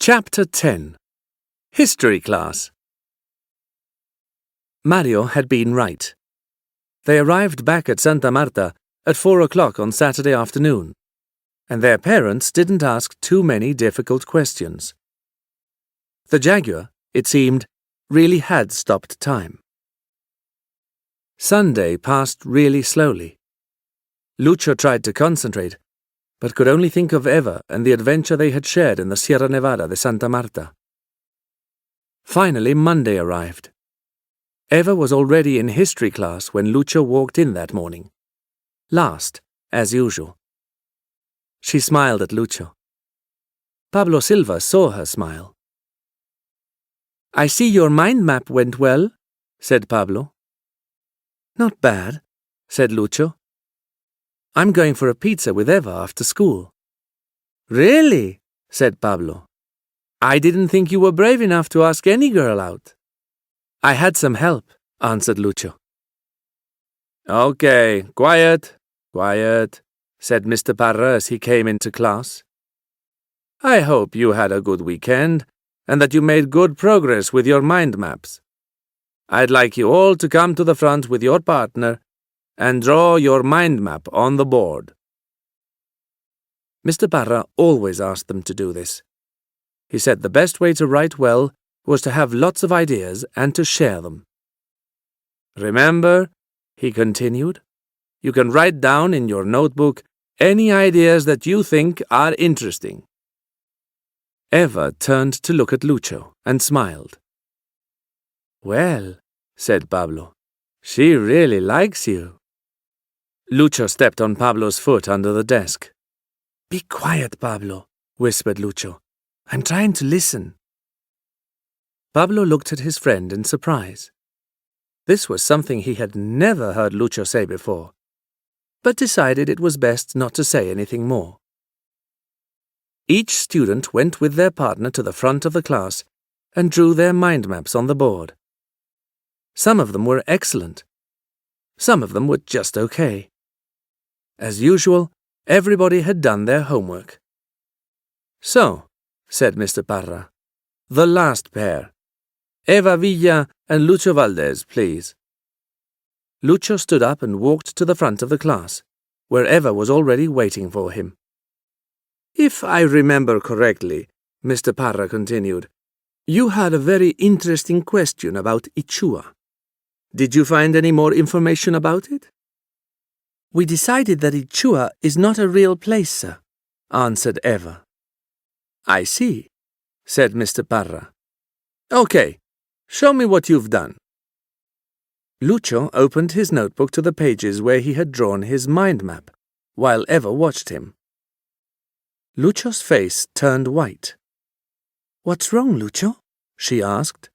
Chapter 10 History Class. Mario had been right. They arrived back at Santa Marta at 4 o'clock on Saturday afternoon, and their parents didn't ask too many difficult questions. The Jaguar, it seemed, really had stopped time. Sunday passed really slowly. Lucho tried to concentrate, but could only think of Eva and the adventure they had shared in the Sierra Nevada de Santa Marta. Finally, Monday arrived. Eva was already in history class when Lucho walked in that morning. Last, as usual. She smiled at Lucho. Pablo Silva saw her smile. "I see your mind map went well," said Pablo. "Not bad," said Lucho. "I'm going for a pizza with Eva after school." "Really?" said Pablo. "I didn't think you were brave enough to ask any girl out." "I had some help," answered Lucho. "Okay, quiet, said Mr. Parra as he came into class. "I hope you had a good weekend and that you made good progress with your mind maps. I'd like you all to come to the front with your partner and draw your mind map on the board." Mr. Parra always asked them to do this. He said the best way to write well was to have lots of ideas and to share them. "Remember," he continued, "you can write down in your notebook any ideas that you think are interesting." Eva turned to look at Lucho and smiled. "Well," said Pablo, "she really likes you." Lucho stepped on Pablo's foot under the desk. "Be quiet, Pablo," whispered Lucho. "I'm trying to listen." Pablo looked at his friend in surprise. This was something he had never heard Lucho say before, but decided it was best not to say anything more. Each student went with their partner to the front of the class and drew their mind maps on the board. Some of them were excellent. Some of them were just okay. As usual, everybody had done their homework. "So," said Mr. Parra, "the last pair. Eva Villa and Lucho Valdez, please." Lucho stood up and walked to the front of the class, where Eva was already waiting for him. "If I remember correctly," Mr. Parra continued, "you had a very interesting question about Ichua. Did you find any more information about it?" "We decided that Ichua is not a real place, sir," answered Eva. "I see," said Mr. Parra. "Okay, show me what you've done." Lucho opened his notebook to the pages where he had drawn his mind map, while Eva watched him. Lucho's face turned white. "What's wrong, Lucho?" she asked.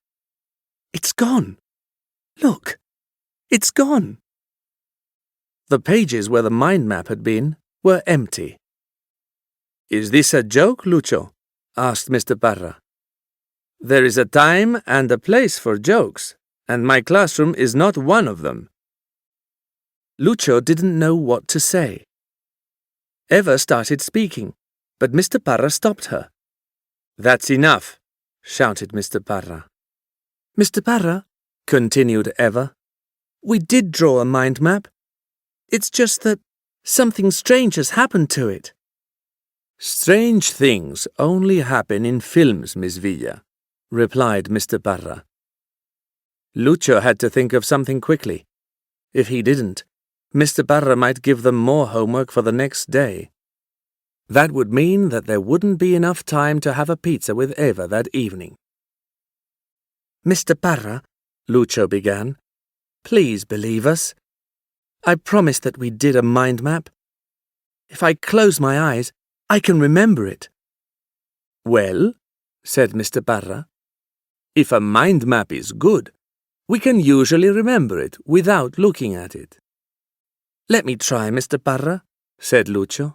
"It's gone. Look, it's gone." The pages where the mind map had been were empty. "Is this a joke, Lucho?" asked Mr. Parra. "There is a time and a place for jokes, and my classroom is not one of them." Lucho didn't know what to say. Eva started speaking, but Mr. Parra stopped her. "That's enough," shouted Mr. Parra. "Mr. Parra," continued Eva, "we did draw a mind map. It's just that something strange has happened to it." "Strange things only happen in films, Miss Villa," replied Mr. Parra. Lucho had to think of something quickly. If he didn't, Mr. Parra might give them more homework for the next day. That would mean that there wouldn't be enough time to have a pizza with Eva that evening. "Mr. Parra," Lucho began, "please believe us. I promise that we did a mind map. If I close my eyes, I can remember it." "Well," said Mr. Parra, "if a mind map is good, we can usually remember it without looking at it." "Let me try, Mr. Parra," said Lucho.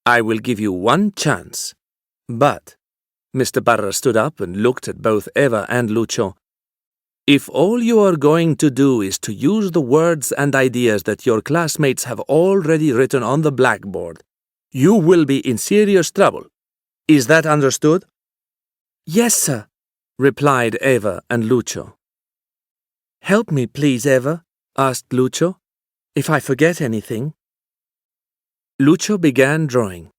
"I will give you one chance. But," Mr. Parra stood up and looked at both Eva and Lucho, "if all you are going to do is to use the words and ideas that your classmates have already written on the blackboard, you will be in serious trouble. Is that understood?" Yes, sir, replied Eva and Lucio. Help me, please, Eva, asked Lucio, if I forget anything. Lucio began drawing.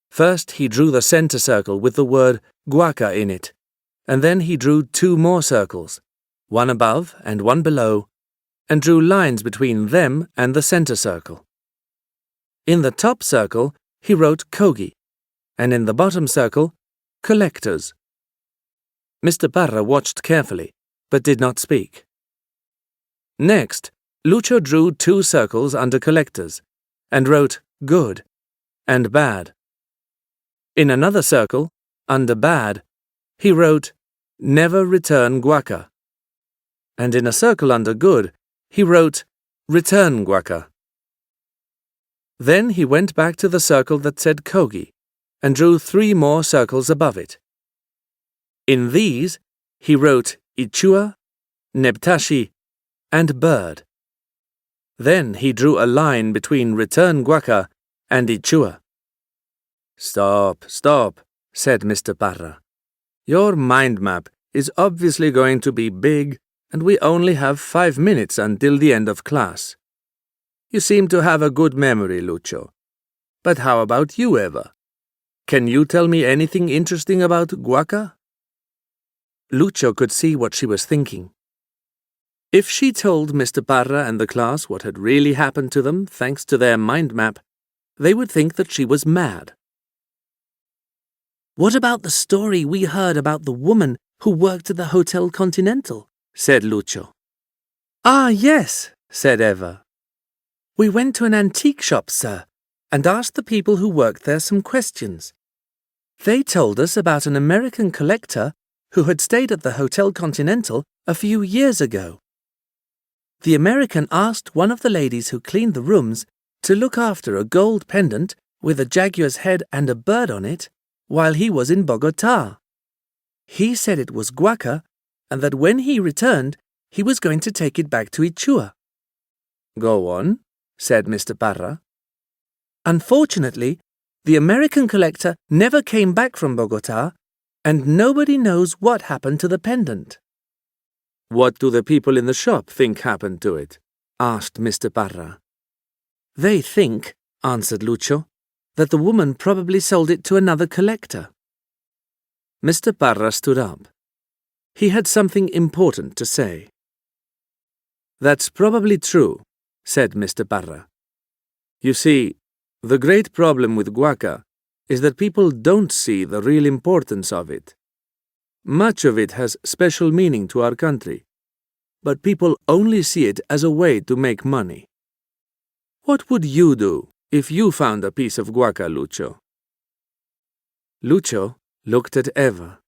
First he drew the center circle with the word guaca in it, and then he drew 2 more circles, one above and one below, and drew lines between them and the center circle. In the top circle he wrote Kogi, and in the bottom circle, collectors. Mr. Parra watched carefully, but did not speak. Next, Lucio drew 2 circles under collectors, and wrote good and bad. In another circle, under bad, he wrote never return guaca, and in a circle under good, he wrote return guaca. Then he went back to the circle that said Kogi, and drew 3 more circles above it. In these, he wrote Ichua, Nebtashi, and bird. Then he drew a line between return guaca and Ichua. Stop, said Mr. Parra. Your mind map is obviously going to be big, and we only have 5 minutes until the end of class. You seem to have a good memory, Lucio. But how about you, Eva? Can you tell me anything interesting about guaca? Lucio could see what she was thinking. If she told Mr. Parra and the class what had really happened to them thanks to their mind map, they would think that she was mad. What about the story we heard about the woman who worked at the Hotel Continental? Said Lucio. Ah, yes, said Eva. We went to an antique shop, sir, and asked the people who worked there some questions. They told us about an American collector who had stayed at the Hotel Continental a few years ago. The American asked one of the ladies who cleaned the rooms to look after a gold pendant with a jaguar's head and a bird on it while he was in Bogotá. He said it was guaca, and that when he returned, he was going to take it back to Ichua. Go on, said Mr. Parra. Unfortunately, the American collector never came back from Bogotá, and nobody knows what happened to the pendant. What do the people in the shop think happened to it? Asked Mr. Parra. They think, answered Lucio, that the woman probably sold it to another collector. Mr. Parra stood up. He had something important to say. That's probably true, said Mr. Parra. You see, the great problem with guaca is that people don't see the real importance of it. Much of it has special meaning to our country, but people only see it as a way to make money. What would you do if you found a piece of guaca, Lucio? Lucio looked at Eva.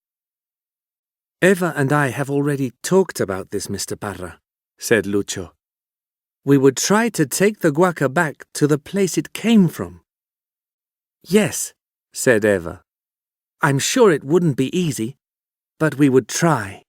Eva and I have already talked about this, Mr. Parra, said Lucio. We would try to take the guaca back to the place it came from. Yes, said Eva. I'm sure it wouldn't be easy, but we would try.